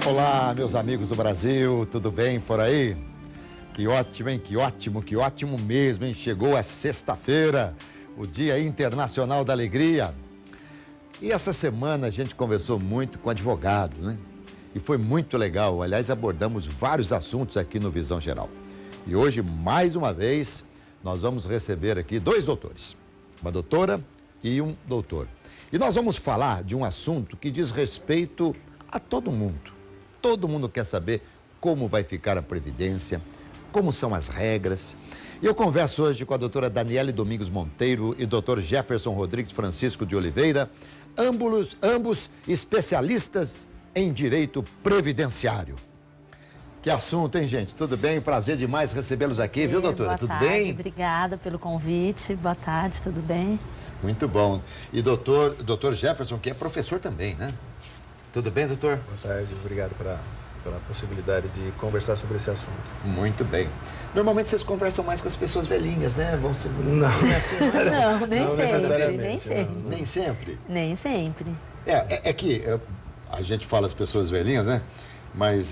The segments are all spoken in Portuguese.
Olá, meus amigos do Brasil, tudo bem por aí? Que ótimo, hein? Que ótimo mesmo, hein? Chegou a sexta-feira, o Dia Internacional da Alegria. E essa semana a gente conversou muito com advogado, né? E foi muito legal. Aliás, abordamos vários assuntos aqui no Visão Geral. E hoje, mais uma vez, nós vamos receber aqui dois doutores. Uma doutora e um doutor. E nós vamos falar de um assunto que diz respeito a todo mundo. Todo mundo quer saber como vai ficar a Previdência, como são as regras. E eu converso hoje com a doutora Daniele Domingos Monteiro e doutor Jefferson Rodrigues Francisco de Oliveira, ambos especialistas em direito previdenciário. Que assunto, hein, gente? Tudo bem? Prazer demais recebê-los aqui, viu, doutora? Tudo bem? Boa tarde, obrigada pelo convite. Boa tarde, tudo bem? Muito bom. E doutor Jefferson, que é professor também, né? Tudo bem, doutor? Boa tarde, obrigado pela possibilidade de conversar sobre esse assunto. Muito bem. Normalmente vocês conversam mais com as pessoas velhinhas, né? Não. Não, nem Não sempre, necessariamente, nem sempre. não. Nem sempre? Nem sempre. É que a gente fala as pessoas velhinhas, né? Mas,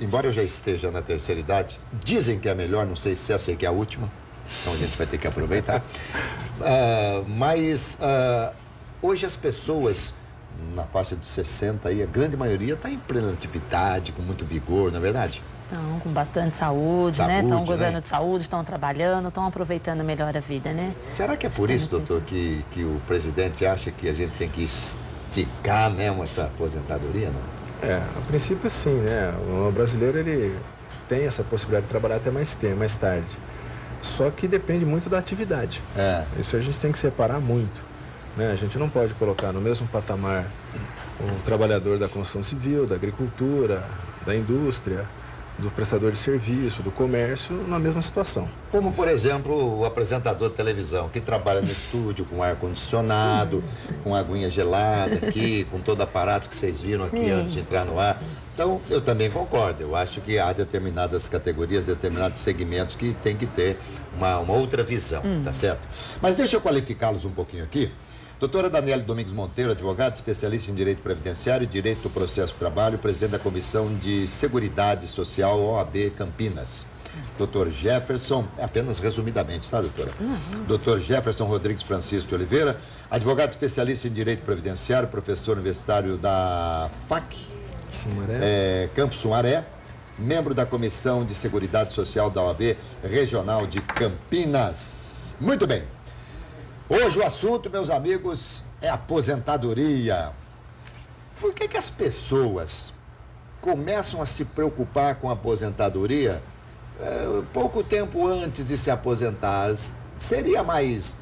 embora eu já esteja na terceira idade, dizem que é melhor, não sei se essa aqui é a última, então a gente vai ter que aproveitar. Hoje as pessoas na faixa dos 60 aí, a grande maioria está em plena atividade, com muito vigor, não é verdade? Estão com bastante saúde, né? Estão gozando de saúde, estão trabalhando, estão aproveitando melhor a vida, né? Será que é por isso, doutor, que o presidente acha que a gente tem que esticar mesmo essa aposentadoria, não? A princípio sim, né? O brasileiro, ele tem essa possibilidade de trabalhar até mais tarde. Só que depende muito da atividade. Isso a gente tem que separar muito. Né? A gente não pode colocar no mesmo patamar o trabalhador da construção civil, da agricultura, da indústria, do prestador de serviço, do comércio, na mesma situação. Como, por exemplo, o apresentador de televisão, que trabalha no estúdio com ar-condicionado, com aguinha gelada aqui, com todo aparato que vocês viram aqui antes de entrar no ar. Então, eu também concordo. Eu acho que há determinadas categorias, determinados segmentos que tem que ter uma outra visão, tá certo? Mas deixa eu qualificá-los um pouquinho aqui. Doutora Daniele Domingos Monteiro, advogada, especialista em Direito Previdenciário e Direito do Processo do Trabalho, presidente da Comissão de Seguridade Social OAB Campinas. Doutor Jefferson, apenas resumidamente, tá, doutora? Doutor Jefferson Rodrigues Francisco de Oliveira, advogado especialista em Direito Previdenciário, professor universitário da FAC, Campus Sumaré, membro da Comissão de Seguridade Social da OAB Regional de Campinas. Muito bem. Hoje o assunto, meus amigos, é aposentadoria. Por que as pessoas começam a se preocupar com a aposentadoria pouco tempo antes de se aposentar? Seria mais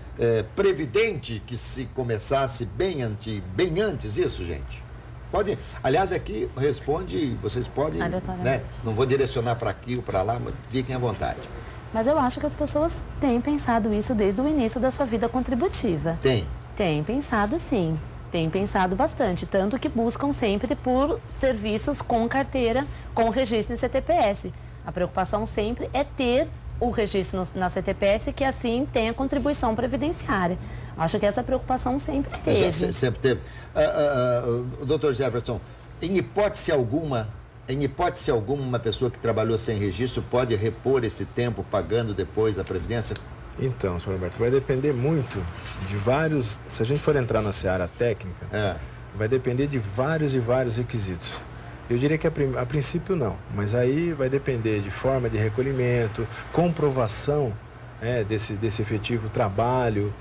previdente que se começasse bem antes isso, gente? Pode, aliás, aqui responde, vocês podem, né? Não vou direcionar para aqui ou para lá, mas fiquem à vontade. Mas eu acho que as pessoas têm pensado isso desde o início da sua vida contributiva. Tem pensado, sim. Tem pensado bastante. Tanto que buscam sempre por serviços com carteira, com registro em CTPS. A preocupação sempre é ter o registro na CTPS, que assim tem a contribuição previdenciária. Acho que essa preocupação sempre teve. Sempre teve. Doutor Jefferson, em hipótese alguma, uma pessoa que trabalhou sem registro pode repor esse tempo pagando depois a Previdência? Então, senhor Roberto, vai depender muito de vários... Se a gente for entrar na seara técnica, vai depender de vários requisitos. Eu diria que a princípio não, mas aí vai depender de forma de recolhimento, comprovação desse efetivo trabalho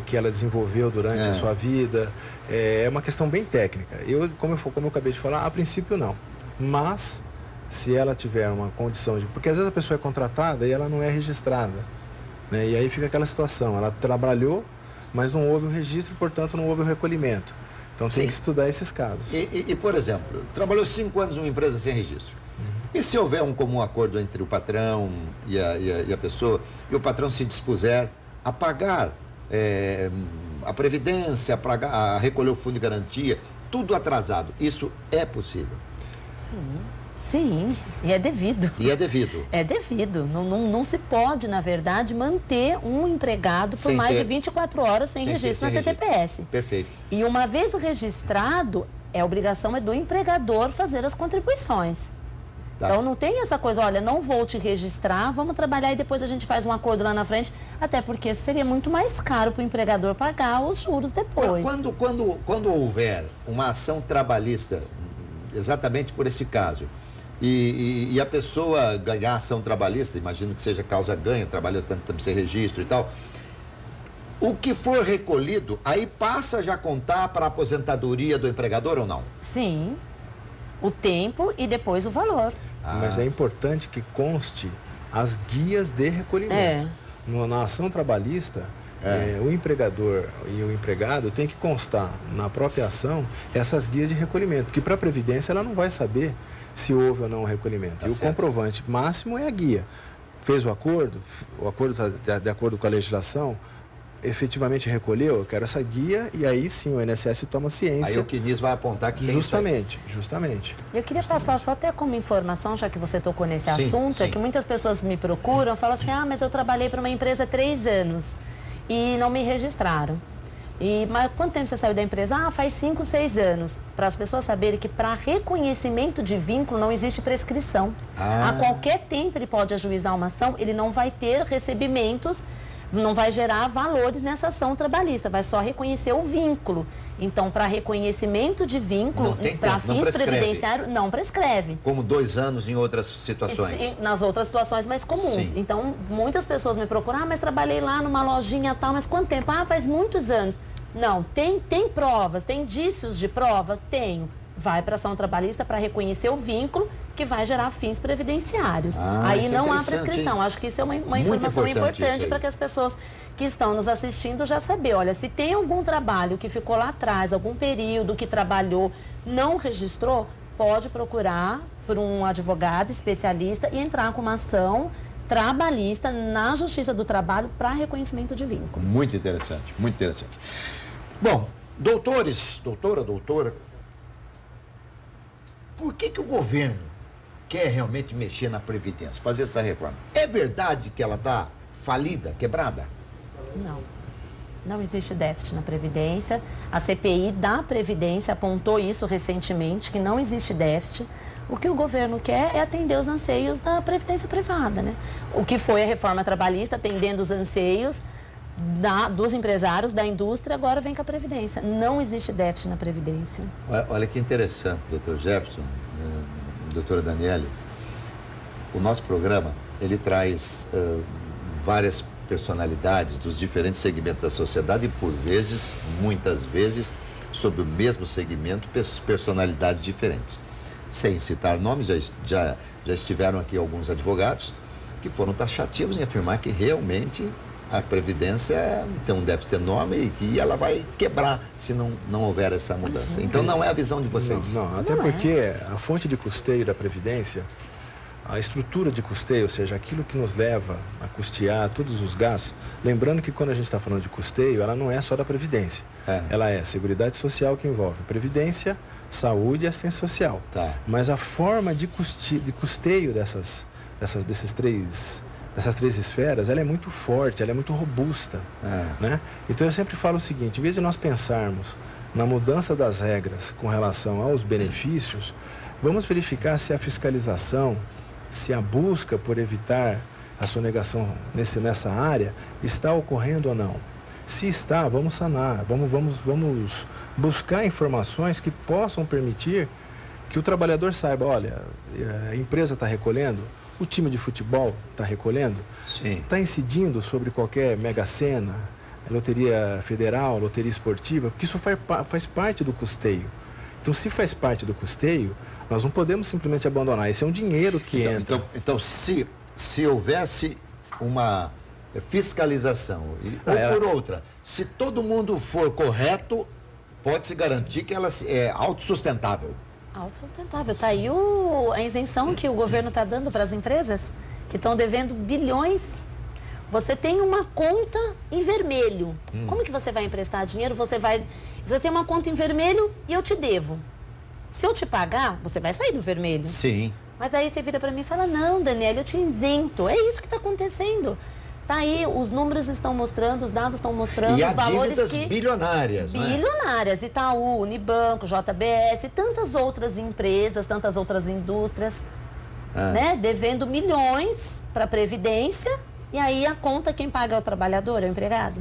que ela desenvolveu durante a sua vida. É uma questão bem técnica. Como eu acabei de falar, a princípio não. Mas, se ela tiver uma condição de... Porque às vezes a pessoa é contratada e ela não é registrada, né? E aí fica aquela situação, ela trabalhou, mas não houve o registro, portanto não houve o recolhimento. Então tem que estudar esses casos. E, por exemplo, trabalhou 5 anos numa empresa sem registro. E se houver um comum acordo entre o patrão e a pessoa, e o patrão se dispuser a pagar a Previdência, a recolher o fundo de garantia, tudo atrasado, isso é possível? Sim. Sim, e é devido. E é devido. É devido. Não se pode, na verdade, manter um empregado por mais de 24 horas sem registro na CTPS. Perfeito. E uma vez registrado, a obrigação é do empregador fazer as contribuições. Tá. Então não tem essa coisa, olha, não vou te registrar, vamos trabalhar e depois a gente faz um acordo lá na frente, até porque seria muito mais caro para o empregador pagar os juros depois. Quando houver uma ação trabalhista, exatamente por esse caso, e a pessoa ganhar ação trabalhista, imagino que seja causa-ganha, trabalha tanto tempo sem registro e tal, o que for recolhido, aí passa já a contar para a aposentadoria do empregador ou não? Sim, o tempo e depois o valor. Mas é importante que conste as guias de recolhimento. Na ação trabalhista, o empregador e o empregado tem que constar na própria ação essas guias de recolhimento, porque para a Previdência ela não vai saber se houve ou não o recolhimento. Tá, e certo. O comprovante máximo é a guia. Fez o acordo está de acordo com a legislação, efetivamente recolheu, eu quero essa guia, e aí sim o INSS toma ciência. Aí o CNIS vai apontar que tem Justamente. Eu queria passar só até como informação, já que você tocou nesse assunto, é que muitas pessoas me procuram, falam assim, mas eu trabalhei para uma empresa há 3 anos e não me registraram. Mas quanto tempo você saiu da empresa? Faz 5, 6 anos. Para as pessoas saberem que para reconhecimento de vínculo não existe prescrição. A qualquer tempo ele pode ajuizar uma ação, ele não vai ter recebimentos, não vai gerar valores nessa ação trabalhista, vai só reconhecer o vínculo. Então, para reconhecimento de vínculo, para fins previdenciários, não prescreve. Como 2 anos em outras situações. Nas outras situações mais comuns. Sim. Então, muitas pessoas me procuram, mas trabalhei lá numa lojinha tal, mas quanto tempo? Faz muitos anos. Não, tem provas, tem indícios de provas? Tenho. Vai para a ação trabalhista para reconhecer o vínculo que vai gerar fins previdenciários. Aí não há prescrição. Acho que isso é uma informação importante para que as pessoas que estão nos assistindo já saber. Olha, se tem algum trabalho que ficou lá atrás, algum período que trabalhou, não registrou, pode procurar por um advogado especialista e entrar com uma ação trabalhista na Justiça do Trabalho para reconhecimento de vínculo. Muito interessante, muito interessante. Bom, doutora, por que o governo quer realmente mexer na Previdência, fazer essa reforma? É verdade que ela está falida, quebrada? Não existe déficit na Previdência. A CPI da Previdência apontou isso recentemente, que não existe déficit. O que o governo quer é atender os anseios da Previdência privada, né? O que foi a reforma trabalhista, atendendo os anseios dos empresários, da indústria, agora vem com a Previdência. Não existe déficit na Previdência. Olha que interessante, doutor Jefferson, doutora Daniele. O nosso programa, ele traz várias personalidades dos diferentes segmentos da sociedade e, por vezes, muitas vezes, sobre o mesmo segmento, personalidades diferentes. Sem citar nomes, já estiveram aqui alguns advogados que foram taxativos em afirmar que realmente a Previdência tem um déficit enorme e que ela vai quebrar se não houver essa mudança. Então não é a visão de vocês. Até porque a fonte de custeio da Previdência, a estrutura de custeio, ou seja, aquilo que nos leva a custear todos os gastos, lembrando que quando a gente está falando de custeio, ela não é só da Previdência. Ela é Seguridade Social, que envolve Previdência, Saúde e Assistência Social. Mas a forma de custeio dessas três esferas, ela é muito forte, ela é muito robusta, né? Então eu sempre falo o seguinte, em vez de nós pensarmos na mudança das regras com relação aos benefícios, vamos verificar se a fiscalização, se a busca por evitar a sonegação nessa área está ocorrendo ou não. Se está, vamos sanar, vamos buscar informações que possam permitir que o trabalhador saiba, olha, a empresa está recolhendo, o time de futebol está recolhendo, está incidindo sobre qualquer mega-sena, loteria federal, loteria esportiva, porque isso faz parte do custeio. Então, se faz parte do custeio, nós não podemos simplesmente abandonar. Esse é um dinheiro que entra. Então se houvesse uma fiscalização, ou por outra, se todo mundo for correto, pode-se garantir que ela é autossustentável. Autossustentável. Está aí a isenção que o governo está dando para as empresas que estão devendo bilhões. Você tem uma conta em vermelho. Como que você vai emprestar dinheiro? Você tem uma conta em vermelho e eu te devo. Se eu te pagar, você vai sair do vermelho. Sim. Mas aí você vira para mim e fala, não, Daniela, eu te isento. É isso que está acontecendo. Tá aí, os números estão mostrando, os dados estão mostrando, e os valores dívidas bilionárias, bilionárias, Itaú, Unibanco, JBS, tantas outras empresas, tantas outras indústrias, né? Devendo milhões para a Previdência, e aí a conta quem paga é o trabalhador, é o empregado.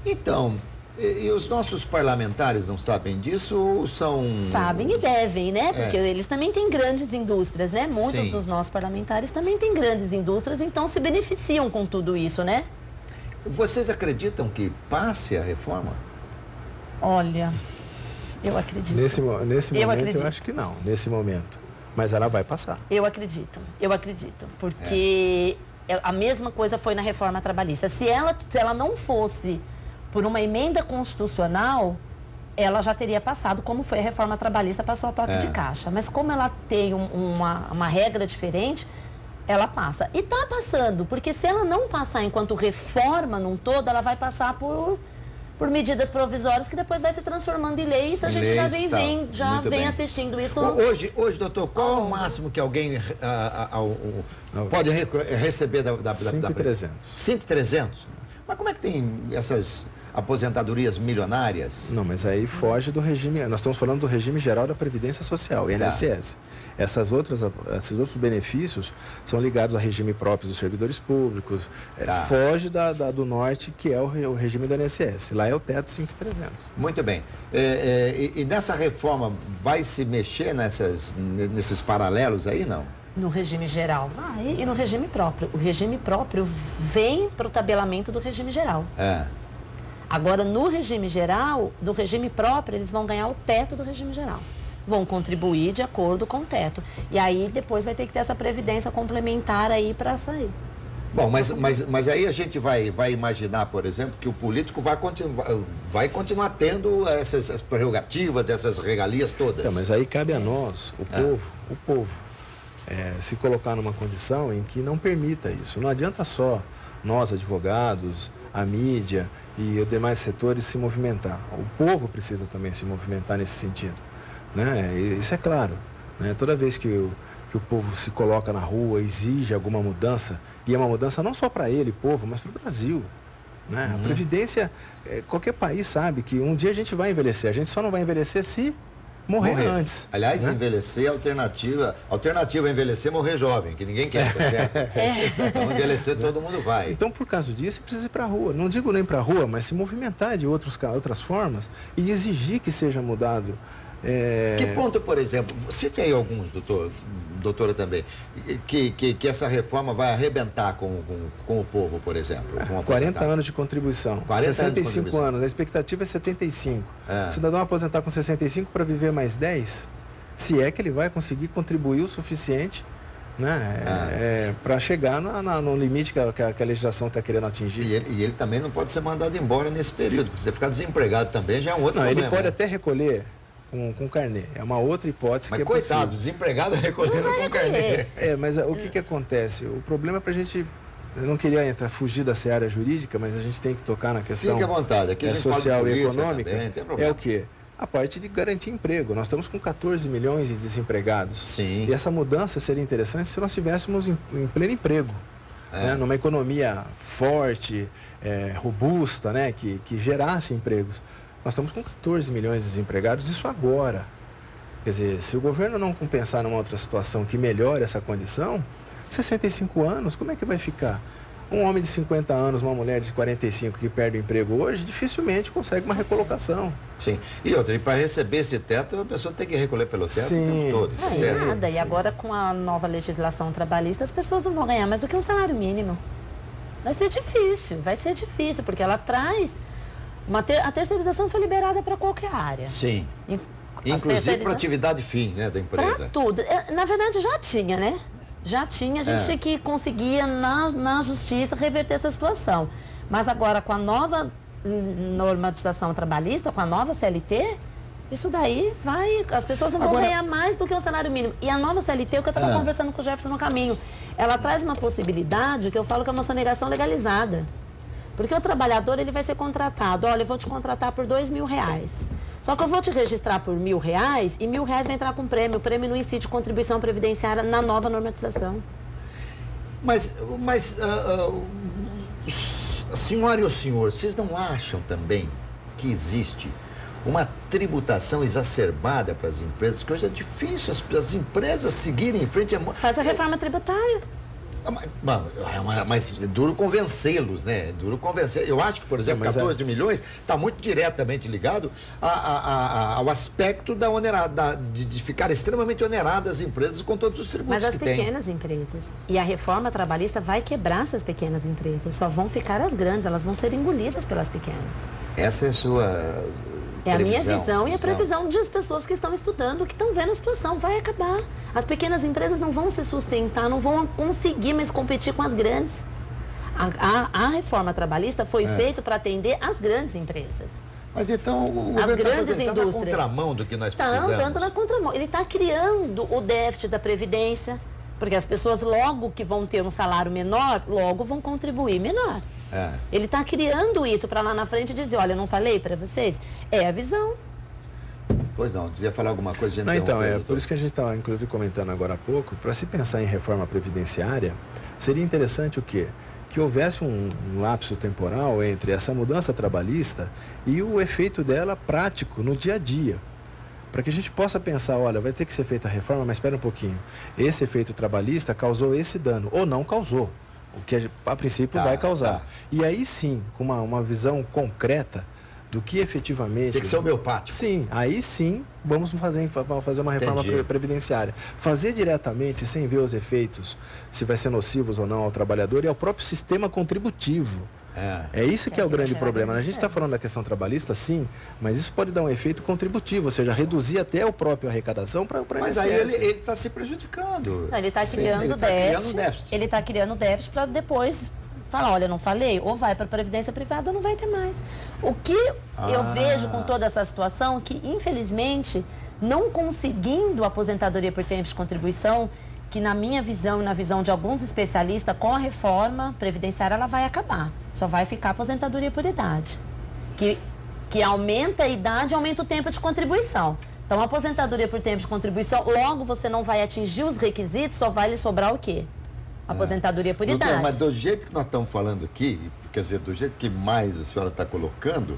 Então, e os nossos parlamentares não sabem disso ou são... Sabem e devem, né? Porque eles também têm grandes indústrias, né? Muitos dos nossos parlamentares também têm grandes indústrias, então se beneficiam com tudo isso, né? Vocês acreditam que passe a reforma? Olha, eu acredito. Nesse momento, eu acho que não, nesse momento. Mas ela vai passar. Eu acredito, porque a mesma coisa foi na reforma trabalhista. Se ela não fosse por uma emenda constitucional, ela já teria passado, como foi a reforma trabalhista, passou a toque de caixa. Mas como ela tem uma regra diferente, ela passa. E está passando, porque se ela não passar enquanto reforma num todo, ela vai passar por medidas provisórias que depois vai se transformando em lei. Isso a gente já vem assistindo isso. Hoje, doutor, qual é o máximo que alguém pode receber da 5.300. 5.300? Mas como é que tem essas aposentadorias milionárias? Não, mas aí foge do regime. Nós estamos falando do regime geral da Previdência Social, INSS. Esses outros benefícios são ligados a regime próprio dos servidores públicos. Foge do norte, que é o regime do INSS. Lá é o teto 5.300. Muito bem. E nessa reforma vai se mexer nesses paralelos aí, não? No regime geral vai, e no regime próprio. O regime próprio vem para o tabelamento do regime geral. Agora, no regime geral, do regime próprio, eles vão ganhar o teto do regime geral. Vão contribuir de acordo com o teto. E aí, depois vai ter que ter essa previdência complementar aí para sair. Bom, mas aí a gente vai imaginar, por exemplo, que o político vai continuar tendo essas prerrogativas, essas regalias todas. Então, mas aí cabe a nós, o povo, se colocar numa condição em que não permita isso. Não adianta só nós, advogados, a mídia e os demais setores se movimentar. O povo precisa também se movimentar nesse sentido, né? Isso é claro, né? Toda vez que o povo se coloca na rua, exige alguma mudança, e é uma mudança não só para ele, povo, mas para o Brasil, né? A Previdência, qualquer país sabe que um dia a gente vai envelhecer, a gente só não vai envelhecer se morrer antes. Aliás, né? Envelhecer é alternativa a envelhecer, morrer jovem, que ninguém quer, tá certo? Então, envelhecer todo mundo vai. Então, por causa disso, precisa ir para a rua. Não digo nem para a rua, mas se movimentar de outras formas e exigir que seja mudado. Que ponto, por exemplo, cite aí alguns, doutora também, que essa reforma vai arrebentar com o povo, por exemplo? 40 anos de contribuição, 65 anos, a expectativa é 75. O cidadão aposentar com 65 para viver mais 10, se é que ele vai conseguir contribuir o suficiente, né, para chegar no limite que a legislação está querendo atingir. E ele também não pode ser mandado embora nesse período, porque você ficar desempregado também já é um outro problema. Ele pode até recolher com carnê. É uma outra hipótese que é possível. Mas coitado, desempregado recolhendo com carnê. Mas o que acontece? O problema é pra gente... Eu não queria fugir da seara jurídica, mas a gente tem que tocar na questão... Fique à vontade. Aqui a gente social fala de e econômica. Também, tem problema. É o quê? A parte de garantir emprego. Nós estamos com 14 milhões de desempregados. Sim. E essa mudança seria interessante se nós tivéssemos em pleno emprego. Né? Numa economia forte, robusta, né? que gerasse empregos. Nós estamos com 14 milhões de desempregados, isso agora. Quer dizer, se o governo não compensar numa outra situação que melhore essa condição, 65 anos, como é que vai ficar? Um homem de 50 anos, uma mulher de 45 que perde o emprego hoje, dificilmente consegue uma recolocação. Sim. E outra, para receber esse teto, a pessoa tem que recolher pelo teto o tempo todo. Nada. E agora, com a nova legislação trabalhista, as pessoas não vão ganhar mais do que um salário mínimo. Vai ser difícil, porque ela traz... A terceirização foi liberada para qualquer área. Sim. Inclusive para atividade fim, né, da empresa. Para tudo. Na verdade, já tinha, né? Já tinha, a gente que conseguia na justiça reverter essa situação. Mas agora, com a nova normatização trabalhista, com a nova CLT, isso daí as pessoas não vão ganhar mais do que um salário mínimo. E a nova CLT, o que eu estava conversando com o Jefferson no caminho, ela traz uma possibilidade que eu falo que é uma sonegação legalizada. Porque o trabalhador, ele vai ser contratado. Olha, eu vou te contratar por R$2.000. Só que eu vou te registrar por R$1.000 e R$1.000 vai entrar com prêmio. O prêmio não incide contribuição previdenciária na nova normatização. Mas a senhora e o senhor, vocês não acham também que existe uma tributação exacerbada para as empresas, que hoje é difícil as empresas seguirem em frente? Faz a reforma tributária. Mas é duro convencê-los, né? É duro convencer. Eu acho que, por exemplo, 14 milhões está muito diretamente ligado ao aspecto de ficar extremamente oneradas as empresas com todos os tributos. Mas as pequenas empresas. E a reforma trabalhista vai quebrar essas pequenas empresas. Só vão ficar as grandes, elas vão ser engolidas pelas pequenas. Essa é a sua... É a minha visão e a previsão das pessoas que estão estudando, que estão vendo a situação. Vai acabar. As pequenas empresas não vão se sustentar, não vão conseguir mais competir com as grandes. A reforma trabalhista foi feita para atender as grandes empresas. Mas então o governo está na contramão do que nós precisamos. Não, tanto na contramão. Ele está criando o déficit da Previdência, porque as pessoas logo que vão ter um salário menor, logo vão contribuir menor. Ele está criando isso para lá na frente dizer, olha, eu não falei para vocês? É a visão. Pois não, dizia falar alguma coisa de não, então, por isso que a gente estava, inclusive, comentando agora há pouco, para se pensar em reforma previdenciária, seria interessante o quê? Que houvesse um lapso temporal entre essa mudança trabalhista e o efeito dela prático no dia a dia. Para que a gente possa pensar, olha, vai ter que ser feita a reforma, mas espera um pouquinho. Esse efeito trabalhista causou esse dano, ou não causou. O que a princípio vai causar. E aí sim, com uma visão concreta do que efetivamente... Tem que ser homeopático. Sim, aí sim vamos fazer uma reforma previdenciária. Fazer diretamente, sem ver os efeitos, se vai ser nocivos ou não ao trabalhador e ao próprio sistema contributivo. É isso que é o grande problema. A gente está falando da questão trabalhista, sim, mas isso pode dar um efeito contributivo, ou seja, reduzir até o próprio arrecadação para Mas aí ele está se prejudicando. Não, ele está criando déficit. Ele está criando déficit para depois falar, olha, não falei, ou vai para a Previdência Privada ou não vai ter mais. O que eu vejo com toda essa situação, que infelizmente, não conseguindo a aposentadoria por tempo de contribuição, que na minha visão e na visão de alguns especialistas, com a reforma previdenciária ela vai acabar. Só vai ficar a aposentadoria por idade. Que aumenta a idade e aumenta o tempo de contribuição. Então, a aposentadoria por tempo de contribuição, logo você não vai atingir os requisitos, só vai lhe sobrar o quê? Aposentadoria por idade. Doutor, mas do jeito que nós estamos falando aqui, quer dizer, do jeito que mais a senhora está colocando,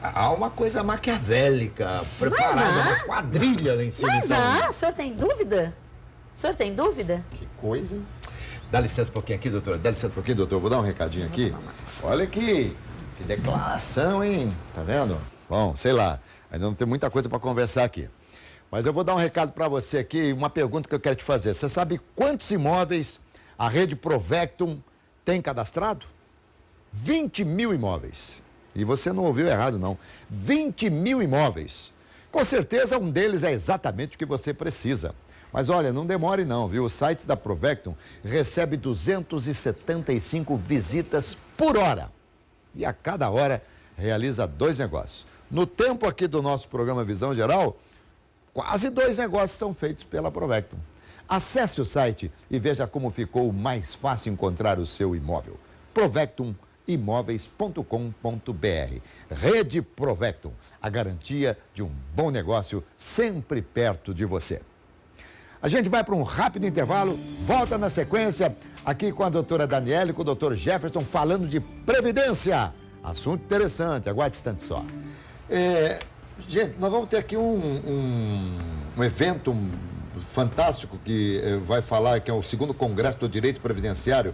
há uma coisa maquiavélica, preparada, uma quadrilha lá em cima. Mas o senhor tem dúvida? O senhor tem dúvida? Que coisa, hein? Dá licença um pouquinho aqui, doutora. Dá licença um pouquinho, doutor. Vou dar um recadinho aqui. Olha que declaração, hein? Tá vendo? Bom, sei lá. Ainda não tem muita coisa para conversar aqui. Mas eu vou dar um recado para você aqui, uma pergunta que eu quero te fazer. Você sabe quantos imóveis a rede Provectum tem cadastrado? 20 mil imóveis. E você não ouviu errado, não. 20 mil imóveis. Com certeza, um deles é exatamente o que você precisa. Mas olha, não demore não, viu? O site da Provectum recebe 275 visitas por hora. E a cada hora realiza 2 negócios. No tempo aqui do nosso programa Visão Geral, quase 2 negócios são feitos pela Provectum. Acesse o site e veja como ficou mais fácil encontrar o seu imóvel. Provectumimóveis.com.br. Rede Provectum, a garantia de um bom negócio sempre perto de você. A gente vai para um rápido intervalo, volta na sequência, aqui com a doutora Daniela e com o doutor Jefferson, falando de Previdência. Assunto interessante, aguarde um instante só. Gente, nós vamos ter aqui um evento fantástico que vai falar, que é o 2º Congresso do Direito Previdenciário,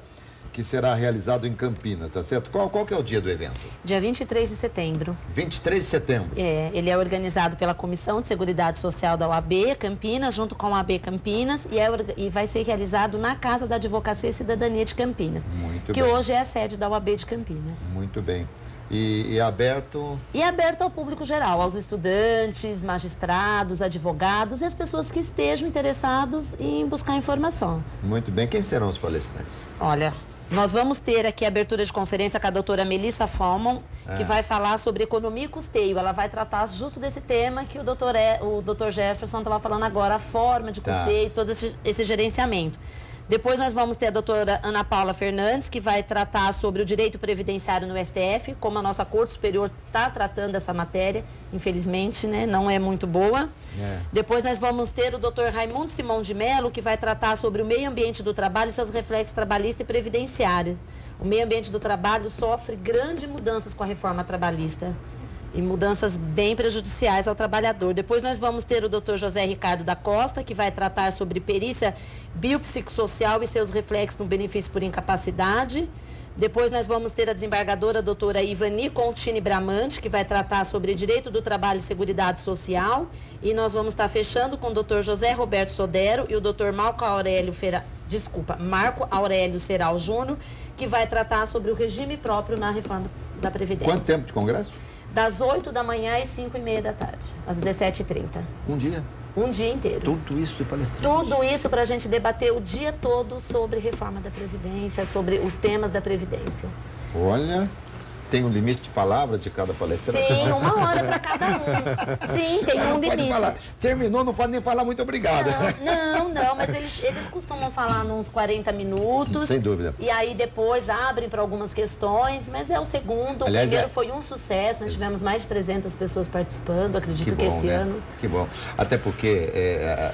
que será realizado em Campinas, tá certo? Qual que é o dia do evento? Dia 23 de setembro. 23 de setembro. Ele é organizado pela Comissão de Seguridade Social da OAB Campinas, junto com a OAB Campinas, e vai ser realizado na Casa da Advocacia e Cidadania de Campinas. Muito que bem. hoje é a sede da OAB de Campinas. Muito bem. E é aberto? E é aberto ao público geral, aos estudantes, magistrados, advogados e as pessoas que estejam interessados em buscar informação. Muito bem. Quem serão os palestrantes? Olha, nós vamos ter aqui a abertura de conferência com a doutora Melissa Foman, que vai falar sobre economia e custeio. Ela vai tratar justo desse tema que o doutor Jefferson estava falando agora, a forma de custeio e todo esse gerenciamento. Depois nós vamos ter a doutora Ana Paula Fernandes, que vai tratar sobre o direito previdenciário no STF, como a nossa Corte Superior está tratando essa matéria, infelizmente, né, não é muito boa. Depois nós vamos ter o doutor Raimundo Simão de Mello, que vai tratar sobre o meio ambiente do trabalho e seus reflexos trabalhista e previdenciário. O meio ambiente do trabalho sofre grandes mudanças com a reforma trabalhista. E mudanças bem prejudiciais ao trabalhador. Depois nós vamos ter o Dr. José Ricardo da Costa, que vai tratar sobre perícia biopsicossocial e seus reflexos no benefício por incapacidade. Depois nós vamos ter a desembargadora doutora Ivani Contini Bramante, que vai tratar sobre direito do trabalho e seguridade social. E nós vamos estar fechando com o Dr. José Roberto Sodero e o Dr. Marco Aurélio Seral Júnior, que vai tratar sobre o regime próprio na reforma da Previdência. Quanto tempo de congresso? Das 8 da manhã às 5h30 da tarde, às 17h30. Um dia? Um dia inteiro. Tudo isso de palestrante? Tudo isso para a gente debater o dia todo sobre reforma da Previdência, sobre os temas da Previdência. Olha, tem um limite de palavras de cada palestrante? Sim, 1 hora para cada um. Sim, tem um limite. Falar. Terminou, não pode nem falar muito obrigado. Não, mas eles costumam falar uns 40 minutos. Sem dúvida. E aí depois abrem para algumas questões, mas é o segundo. Aliás, o primeiro foi um sucesso, nós tivemos mais de 300 pessoas participando, acredito que esse ano. Que bom. Até porque,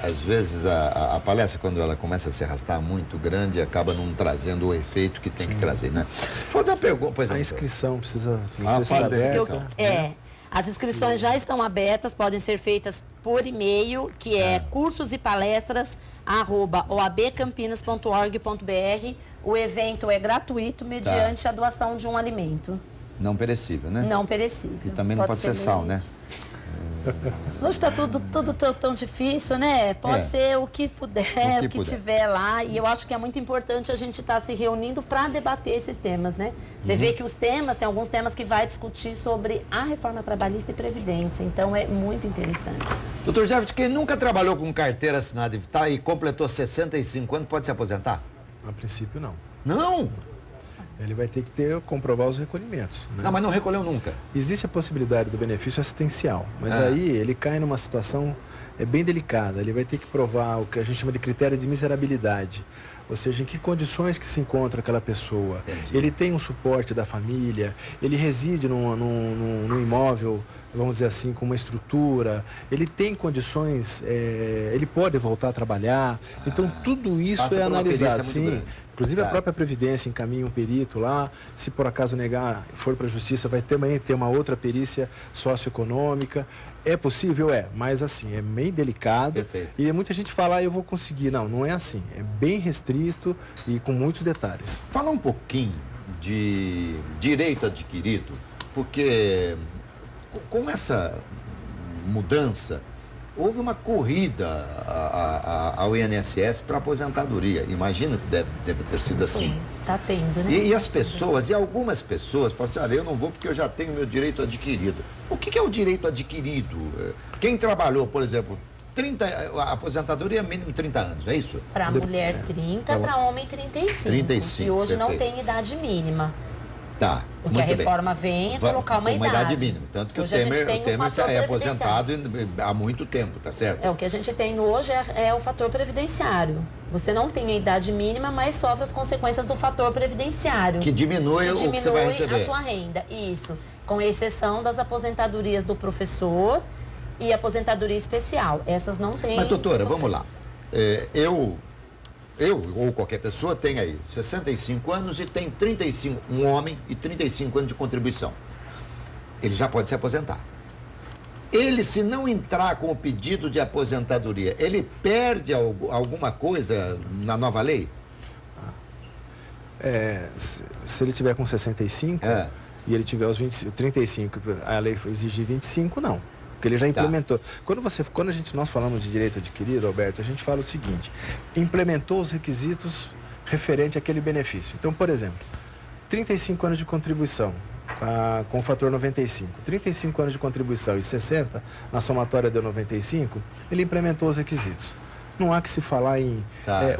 às vezes, a palestra, quando ela começa a se arrastar muito grande, acaba não trazendo o efeito que tem que trazer, né? Deixa eu fazer uma pergunta. Pois a inscrição precisa ser aberta. As inscrições já estão abertas, podem ser feitas por e-mail, que é cursos e palestras @oabcampinas.org.br. O evento é gratuito mediante a doação de um alimento. Não perecível, né? Não perecível. E também não pode ser sal, né? Hoje está tudo tão difícil, né? Pode ser o que puder, o que tiver lá. E eu acho que é muito importante a gente estar se reunindo para debater esses temas, né? Você vê que tem alguns temas que vai discutir sobre a reforma trabalhista e previdência. Então é muito interessante. Doutor Jefferson, quem nunca trabalhou com carteira assinada e completou 65 anos, pode se aposentar? A princípio, não. Não? Ele vai ter que comprovar os recolhimentos. Né? Não, mas não recolheu nunca. Existe a possibilidade do benefício assistencial, mas aí ele cai numa situação bem delicada. Ele vai ter que provar o que a gente chama de critério de miserabilidade. Ou seja, em que condições que se encontra aquela pessoa. Entendi. Ele tem um suporte da família, ele reside num imóvel, vamos dizer assim, com uma estrutura, ele tem condições, ele pode voltar a trabalhar. Então, tudo isso é analisado. Sim. Inclusive a própria Previdência encaminha um perito lá, se por acaso negar, for para a Justiça, vai também ter uma outra perícia socioeconômica. É possível? mas assim, é bem delicado. Perfeito. E muita gente fala, eu vou conseguir. Não é assim. É bem restrito e com muitos detalhes. Fala um pouquinho de direito adquirido, porque com essa mudança, houve uma corrida ao INSS para aposentadoria. Imagino que deve ter sido assim. Sim, está tendo, né? E as pessoas, e algumas pessoas, falam assim, olha, eu não vou porque eu já tenho meu direito adquirido. O que é o direito adquirido? Quem trabalhou, por exemplo, a aposentadoria é mínimo 30 anos, é isso? Para mulher 30, para homem 35. 35, e hoje perfeito. não tem idade mínima. Tá. Porque a reforma vem colocar uma idade mínima. Tanto que hoje o Temer é aposentado há muito tempo, tá certo? O que a gente tem hoje é o fator previdenciário. Você não tem a idade mínima, mas sofre as consequências do fator previdenciário. Que diminui o que você vai receber. A sua renda, isso. Com exceção das aposentadorias do professor e aposentadoria especial. Essas não têm. Mas, doutora, vamos lá. Eu ou qualquer pessoa tem aí 65 anos e tem 35, um homem e 35 anos de contribuição. Ele já pode se aposentar. Ele, se não entrar com o pedido de aposentadoria, ele perde alguma coisa na nova lei? Se ele tiver com 65 e ele tiver os 35, a lei exigir 25, não. Porque ele já implementou. Tá. Quando nós falamos de direito adquirido, Alberto, a gente fala o seguinte: implementou os requisitos referente àquele benefício. Então, por exemplo, 35 anos de contribuição com o fator 95, 35 anos de contribuição e 60, na somatória deu 95, ele implementou os requisitos. Não há que se falar em...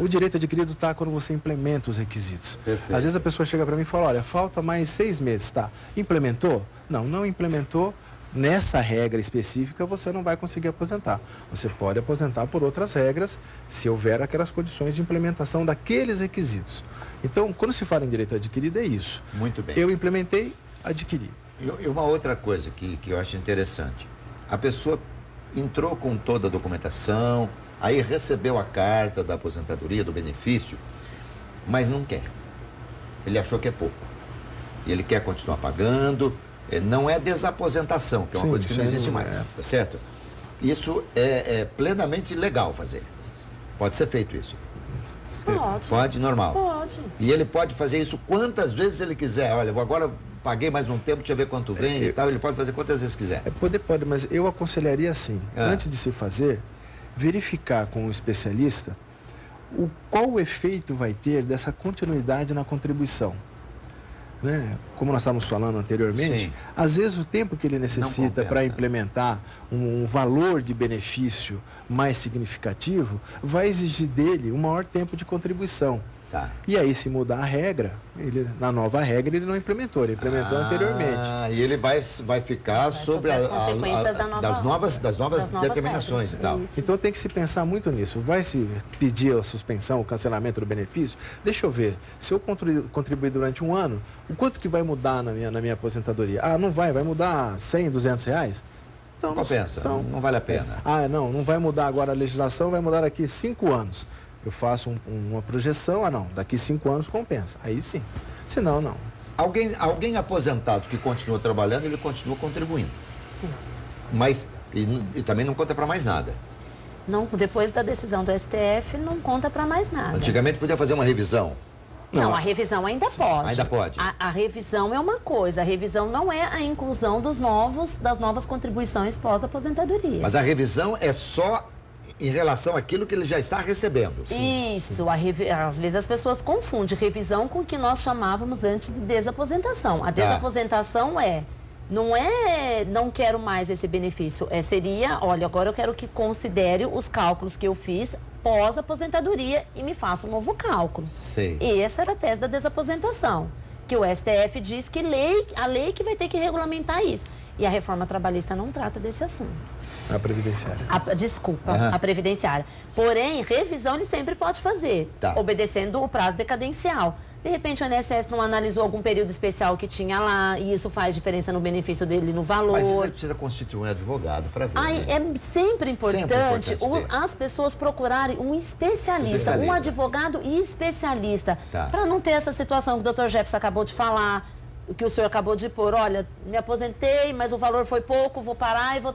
o direito adquirido está quando você implementa os requisitos. Perfeito. Às vezes a pessoa chega para mim e fala, olha, falta mais 6 meses, tá? Implementou? Não implementou. nessa regra específica você não vai conseguir aposentar. Você pode aposentar por outras regras, se houver aquelas condições de implementação daqueles requisitos. Então, quando se fala em direito adquirido, é isso. Muito bem. Eu implementei, adquiri. E uma outra coisa que eu acho interessante. A pessoa entrou com toda a documentação, aí recebeu a carta da aposentadoria, do benefício, mas não quer. Ele achou que é pouco. E ele quer continuar pagando. Não é desaposentação, que é uma coisa que não existe mais, tá certo? Isso é plenamente legal fazer. Pode ser feito isso. Pode. Pode, normal. Pode. E ele pode fazer isso quantas vezes ele quiser. Olha, agora paguei mais um tempo, deixa eu ver quanto vem e tal. Ele pode fazer quantas vezes quiser. Pode, mas eu aconselharia assim, antes de se fazer, verificar com o especialista qual o efeito vai ter dessa continuidade na contribuição. Né? Como nós estávamos falando anteriormente, sim, às vezes o tempo que ele necessita para implementar um valor de benefício mais significativo vai exigir dele um maior tempo de contribuição. Tá. E aí, se mudar a regra, na nova regra ele não implementou, ele implementou anteriormente. E ele vai ficar sobre as consequências das novas determinações e tal. Isso. Então tem que se pensar muito nisso. Vai se pedir a suspensão, o cancelamento do benefício? Deixa eu ver. Se eu contribuir durante um ano, o quanto que vai mudar na minha aposentadoria? Não vai mudar 100, 200 reais? Então, não compensa, então, não vale a pena. Não vai mudar agora a legislação, vai mudar daqui 5 anos. Eu faço uma projeção, daqui 5 anos compensa. Aí sim. Senão, não. Alguém aposentado que continua trabalhando, ele continua contribuindo. Sim. Mas, e também não conta para mais nada. Não, depois da decisão do STF, não conta para mais nada. Antigamente podia fazer uma revisão. Não, a revisão ainda pode. Ainda pode. A revisão é uma coisa, a revisão não é a inclusão das novas contribuições pós-aposentadoria. Mas a revisão é só em relação àquilo que ele já está recebendo. Sim, isso, às vezes as pessoas confundem revisão com o que nós chamávamos antes de desaposentação. A desaposentação não quero mais esse benefício, seria, olha, agora eu quero que considere os cálculos que eu fiz pós-aposentadoria e me faça um novo cálculo. Sim. E essa era a tese da desaposentação, que o STF diz que a lei que vai ter que regulamentar isso. E a reforma trabalhista não trata desse assunto. A previdenciária. A previdenciária. Porém, revisão ele sempre pode fazer, obedecendo o prazo decadencial. De repente, o INSS não analisou algum período especial que tinha lá, e isso faz diferença no benefício dele, no valor. Mas você precisa constituir um advogado para ver. Né? É sempre importante as pessoas procurarem um especialista. Um advogado e especialista, para não ter essa situação que o Dr. Jefferson acabou de falar, o que o senhor acabou de pôr, olha, me aposentei, mas o valor foi pouco, vou parar e vou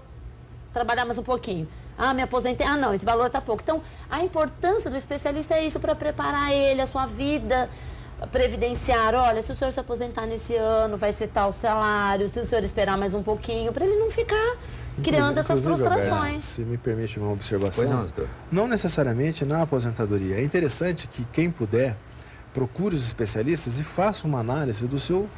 trabalhar mais um pouquinho. Me aposentei, não, esse valor está pouco. Então, a importância do especialista é isso, para preparar ele, a sua vida previdenciária. Olha, se o senhor se aposentar nesse ano, vai ser tal salário, se o senhor esperar mais um pouquinho, para ele não ficar criando essas frustrações. Se me permite uma observação, não necessariamente na aposentadoria. É interessante que quem puder procure os especialistas e faça uma análise do seu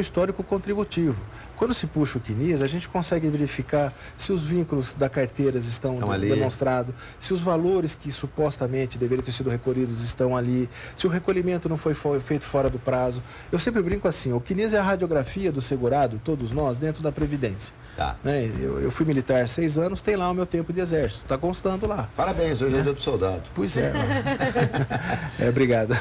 histórico contributivo. Quando se puxa o CNIS, a gente consegue verificar se os vínculos da carteira estão demonstrados, se os valores que supostamente deveriam ter sido recolhidos estão ali, se o recolhimento não foi feito fora do prazo. Eu sempre brinco assim, o CNIS é a radiografia do segurado, todos nós, dentro da Previdência. Né? Eu fui militar 6 anos, tem lá o meu tempo de exército, está constando lá. Parabéns, hoje é dia do soldado. Pois é. Obrigado.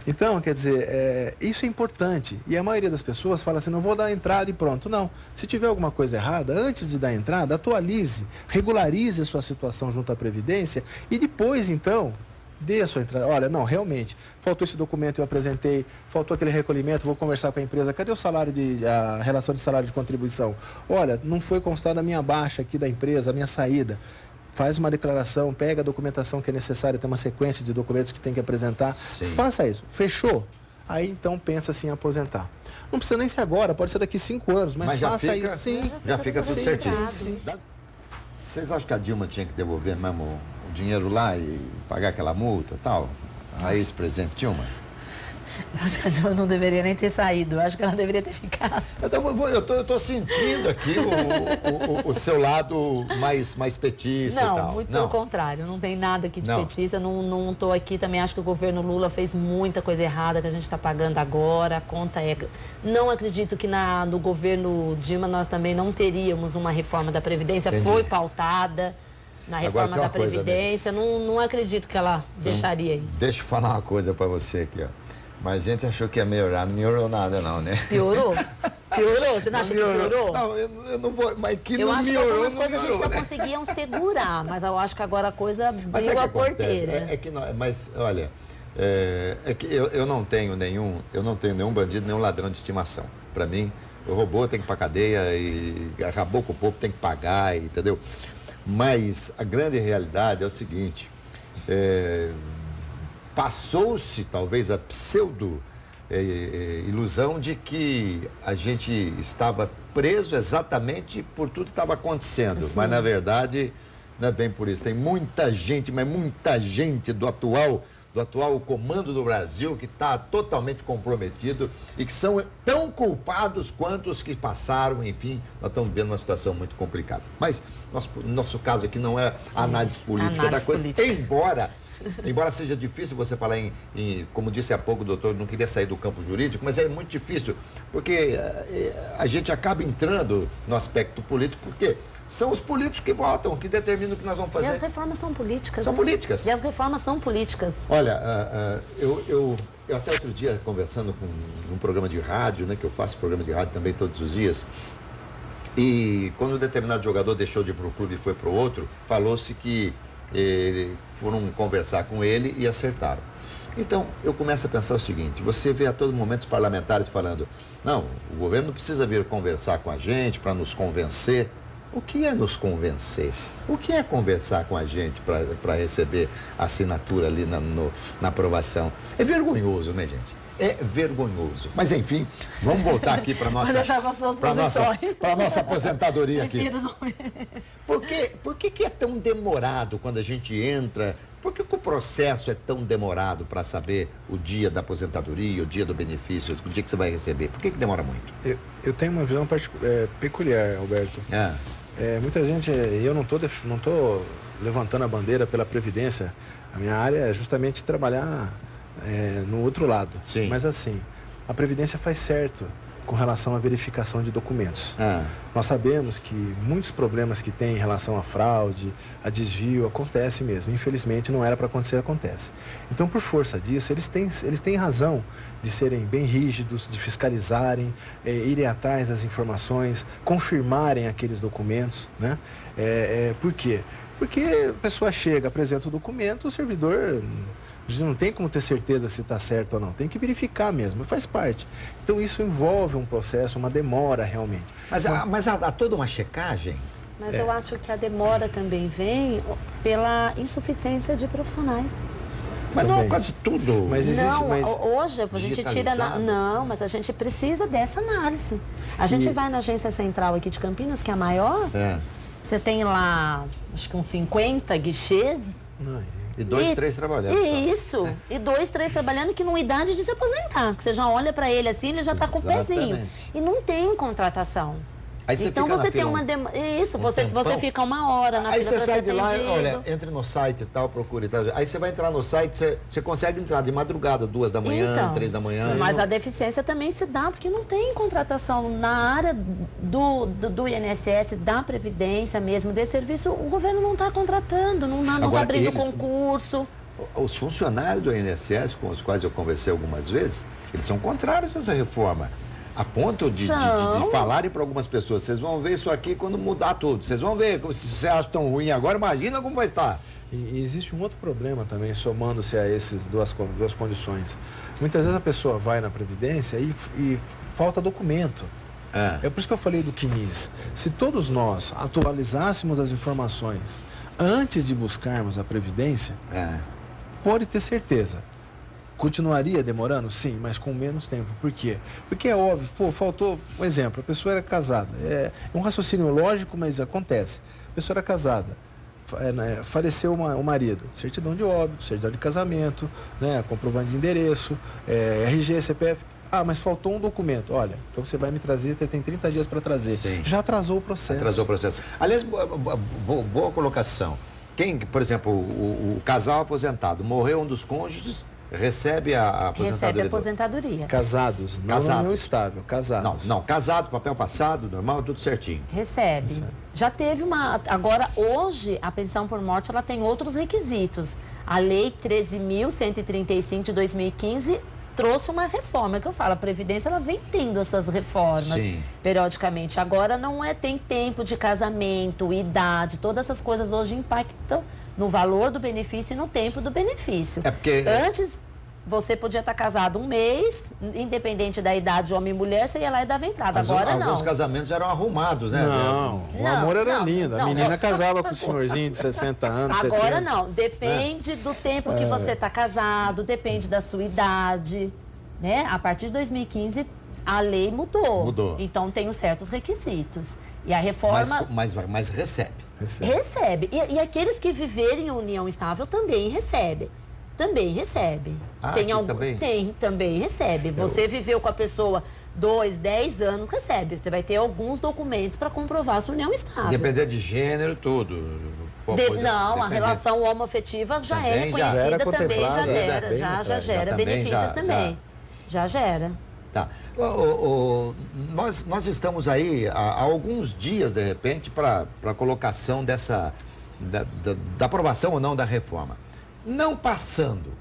Então, quer dizer, isso é importante. E a maioria das pessoas fala assim, não vou dar entrada e pronto. Não. Se tiver alguma coisa errada, antes de dar entrada, atualize, regularize a sua situação junto à Previdência e depois, então, dê a sua entrada. Olha, não, realmente, faltou esse documento, eu apresentei, faltou aquele recolhimento, vou conversar com a empresa, cadê a relação de salário de contribuição? Olha, não foi constada a minha baixa aqui da empresa, a minha saída. Faz uma declaração, pega a documentação que é necessária, tem uma sequência de documentos que tem que apresentar. Sim. Faça isso. Fechou? Aí então pensa assim em aposentar. Não precisa nem ser agora, pode ser daqui 5 anos, mas faça isso. Sim. Já fica tudo certinho. Vocês acham que a Dilma tinha que devolver mesmo o dinheiro lá e pagar aquela multa e tal? A ex-presidente Dilma? Eu acho que a Dilma não deveria nem ter saído. Eu acho que ela deveria ter ficado. Eu tô sentindo aqui o seu lado mais petista não, e tal. Muito pelo contrário. Não tem nada aqui de petista. Não tô aqui também. Acho que o governo Lula fez muita coisa errada que a gente está pagando agora. A conta é... Não acredito que no governo Dilma nós também não teríamos uma reforma da Previdência. Entendi. Foi pautada na reforma da Previdência. Não acredito que ela deixaria isso. Deixa eu falar uma coisa para você aqui, ó. Mas a gente achou que ia melhorar, não melhorou nada não, né? Piorou? Piorou? Você não acha que piorou? Não, eu não vou, mas que eu não acho melhorou, que algumas coisas melhorou, a gente não conseguiam segurar, mas eu acho que agora a coisa abriu a porteira. Mas olha, é que eu não tenho nenhum bandido, nenhum ladrão de estimação. Para mim, o robô tem que ir pra cadeia e acabou com o povo, tem que pagar, entendeu? Mas a grande realidade é o seguinte, passou-se talvez a ilusão de que a gente estava preso exatamente por tudo que estava acontecendo. Sim. Mas na verdade não é bem por isso. Tem muita gente, mas muita gente do atual comando do Brasil que está totalmente comprometido e que são tão culpados quanto os que passaram. Enfim, nós estamos vendo uma situação muito complicada. Mas nosso caso aqui não é análise política da coisa, embora seja difícil você falar como disse há pouco o doutor, não queria sair do campo jurídico, mas é muito difícil, porque a gente acaba entrando no aspecto político, porque são os políticos que votam, que determinam o que nós vamos fazer. E as reformas são políticas. São políticas. E as reformas são políticas. Olha, eu até outro dia, conversando com um programa de rádio, né, que eu faço programa de rádio também todos os dias, e quando um determinado jogador deixou de ir para o clube e foi para o outro, falou-se que foram conversar com ele e acertaram. Então, eu começo a pensar o seguinte, você vê a todo momento os parlamentares falando, não, o governo não precisa vir conversar com a gente para nos convencer. O que é nos convencer? O que é conversar com a gente para receber a assinatura ali na aprovação? É vergonhoso, né, gente? É vergonhoso. Mas, enfim, vamos voltar aqui para a nossa aposentadoria aqui. Por que é tão demorado quando a gente entra? Por que o processo é tão demorado para saber o dia da aposentadoria, o dia do benefício, o dia que você vai receber? Por que demora muito? Eu tenho uma visão peculiar, Alberto. Muita gente, eu não tô levantando a bandeira pela Previdência. A minha área é justamente trabalhar no outro lado. Sim. Mas assim, a Previdência faz certo com relação à verificação de documentos. Nós sabemos que muitos problemas que tem em relação à fraude, a desvio, acontece mesmo. Infelizmente, não era para acontecer, acontece. Então, por força disso, eles têm razão de serem bem rígidos, de fiscalizarem, irem atrás das informações, confirmarem aqueles documentos, né? Por quê? Porque a pessoa chega, apresenta o documento, o servidor... A gente não tem como ter certeza se está certo ou não. Tem que verificar mesmo, faz parte. Então isso envolve um processo, uma demora realmente. Mas há toda uma checagem? Mas eu acho que a demora também vem pela insuficiência de profissionais. Mas não é quase tudo. Mas existe, hoje a gente tira... Não, mas a gente precisa dessa análise. A gente vai na agência central aqui de Campinas, que é a maior. Você tem lá, acho que uns 50 guichês. E 2, 3 trabalhando. Isso. E 2, 3 trabalhando que numa idade de se aposentar. Que você já olha para ele assim, ele já está com o pezinho. E não tem contratação. Aí você então você tem uma Isso, você fica uma hora na fila para ser atendido. Aí você sai de lá, olha, entre no site e tal, procura e tal. Aí você vai entrar no site, você consegue entrar de madrugada, 2 da manhã, 3 da manhã. Mas a deficiência também se dá, porque não tem contratação na área do INSS, da Previdência mesmo, desse serviço, o governo não está contratando, não está abrindo concurso. Os funcionários do INSS, com os quais eu conversei algumas vezes, eles são contrários a essa reforma. A ponto de falarem para algumas pessoas, vocês vão ver isso aqui quando mudar tudo. Vocês vão ver, se você acha tão ruim agora, imagina como vai estar. E existe um outro problema também, somando-se a essas duas condições. Muitas vezes a pessoa vai na Previdência e falta documento. É por isso que eu falei do CNIS. Se todos nós atualizássemos as informações antes de buscarmos a Previdência, pode ter certeza. Continuaria demorando? Sim, mas com menos tempo. Por quê? Porque é óbvio, faltou um exemplo, a pessoa era casada. É um raciocínio lógico, mas acontece. A pessoa era casada, faleceu o marido, certidão de óbito, certidão de casamento, né, comprovante de endereço, RG, CPF. Ah, mas faltou um documento. Olha, então você vai me trazer, você tem 30 dias para trazer. Sim. Já atrasou o processo. Atrasou o processo. Aliás, boa colocação. Quem, por exemplo, o casal aposentado, morreu um dos cônjuges, recebe a aposentadoria. Recebe a aposentadoria. Casados, não união estável, casados. Não, casado, papel passado, normal, tudo certinho. Recebe. Já teve uma... Agora, hoje, a pensão por morte, ela tem outros requisitos. A Lei 13.135 de 2015 trouxe uma reforma, que eu falo, a Previdência, ela vem tendo essas reformas periodicamente. Agora não tem tempo de casamento, idade, todas essas coisas hoje impactam no valor do benefício e no tempo do benefício. Antes, você podia estar casado um mês, independente da idade, homem e mulher, você ia lá e dava entrada. Mas agora não. Alguns casamentos eram arrumados, né? Não, o amor era lindo. A menina casava com o senhorzinho de 60 anos, Agora 70. não, depende do tempo que você está casado, depende da sua idade, né? A partir de 2015, a lei mudou. Então, tem certos requisitos. E a reforma... Mas recebe. Recebe. E aqueles que viverem em união estável também recebem. Também recebe. Também recebe. Você viveu com a pessoa 2, 10 anos, recebe. Você vai ter alguns documentos para comprovar a sua união estável. Depender de gênero, tudo. A relação homoafetiva já é reconhecida, também já gera benefícios também. Já gera. Tá. Nós estamos aí há alguns dias, de repente, para a colocação da aprovação ou não da reforma. Não passando,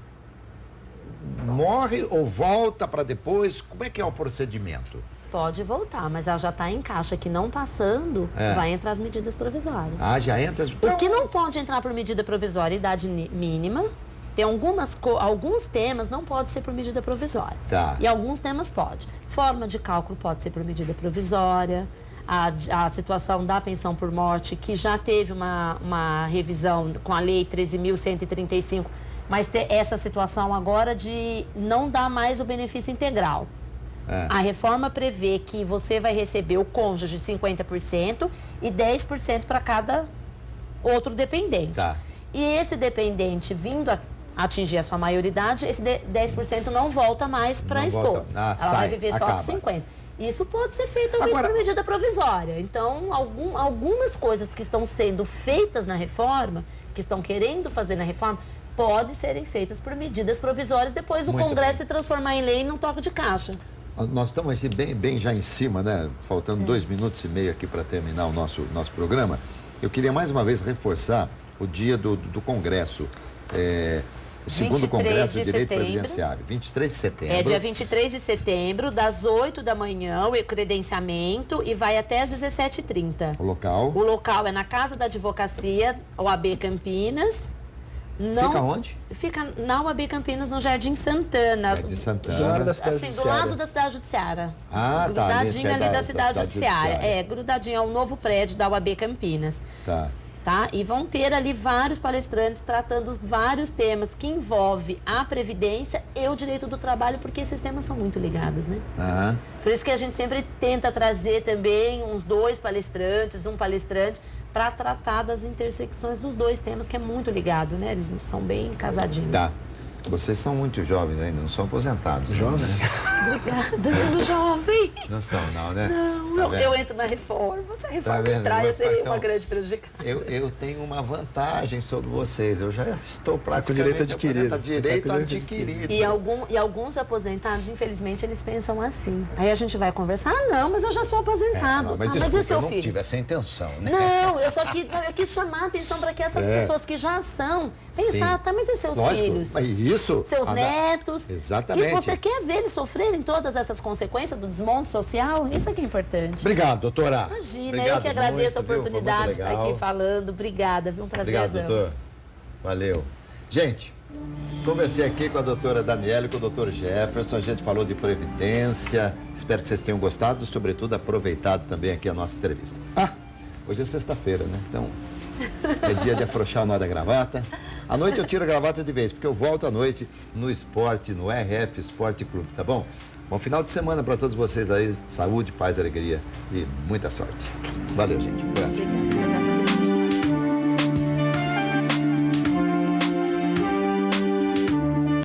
morre ou volta para depois? Como é que é o procedimento? Pode voltar, mas ela já está em caixa que não passando, vai entrar as medidas provisórias. Ah, já entra? Então... O que não pode entrar por medida provisória, idade mínima. Tem alguns temas não pode ser por medida provisória. Tá. E alguns temas pode. Forma de cálculo pode ser por medida provisória. A situação da pensão por morte, que já teve uma revisão com a Lei 13.135, mas essa situação agora de não dar mais o benefício integral. A reforma prevê que você vai receber o cônjuge 50% e 10% para cada outro dependente. Tá. E esse dependente vindo a atingir a sua maioridade, esse 10% não volta mais para a esposa. Ela vai viver só com 50%. Isso pode ser feito, talvez, por medida provisória. Então, algumas coisas que estão sendo feitas na reforma, que estão querendo fazer na reforma, podem serem feitas por medidas provisórias, depois o Congresso se transformar em lei e não toca de caixa. Nós estamos assim, bem já em cima, né? Faltando 2 minutos e meio aqui para terminar o nosso programa. Eu queria mais uma vez reforçar o dia do Congresso. O segundo Congresso de Direito Previdenciário, 23 de setembro. É dia 23 de setembro, das 8 da manhã, o credenciamento, e vai até às 17h30. O local? O local é na Casa da Advocacia, OAB Campinas. Fica onde? Fica na OAB Campinas, no Jardim Santana. Jardim Santana. Do lado da Cidade Judiciária. Ah, tá. Grudadinho ali da Cidade Judiciária. Grudadinho ao novo prédio da OAB Campinas. Tá? E vão ter ali vários palestrantes tratando vários temas que envolvem a Previdência e o direito do trabalho, porque esses temas são muito ligados, né? Por isso que a gente sempre tenta trazer também uns 2 palestrantes, um palestrante, para tratar das intersecções dos 2 temas, que é muito ligado, né? Eles são bem casadinhos. Tá. Vocês são muito jovens ainda, não são aposentados. Jovem? Obrigada, jovem. Não são, não, né? Não, eu entro na reforma. Se a reforma entrar, eu seria uma grande prejudicada. Eu tenho uma vantagem sobre vocês. Eu já estou praticamente direito adquirido. Direito adquirido. E alguns aposentados, infelizmente, eles pensam assim. Aí a gente vai conversar. Ah, não, mas eu já sou aposentado. Mas e o seu filho? Eu não tive essa intenção, né? Não, eu quis chamar a atenção para que essas pessoas que já são pensar, tá, mas e seus filhos? Isso. Seus netos. Exatamente. E você quer ver eles sofrerem todas essas consequências do desmonte social? Isso é que é importante. Obrigado, doutora. Imagina, obrigado, eu que agradeço muito, a oportunidade de estar aqui falando. Obrigada, viu? Um prazer. Obrigado, doutor. Valeu. Gente, conversei aqui com a doutora Daniela e com o doutor Jefferson. A gente falou de previdência. Espero que vocês tenham gostado, sobretudo aproveitado também aqui a nossa entrevista. Hoje é sexta-feira, né? Então, é dia de afrouxar o nó da gravata. À noite eu tiro a gravata de vez, porque eu volto à noite no esporte, no RF Esporte Clube, tá bom? Bom final de semana para todos vocês aí. Saúde, paz, alegria e muita sorte. Valeu, gente. Obrigado.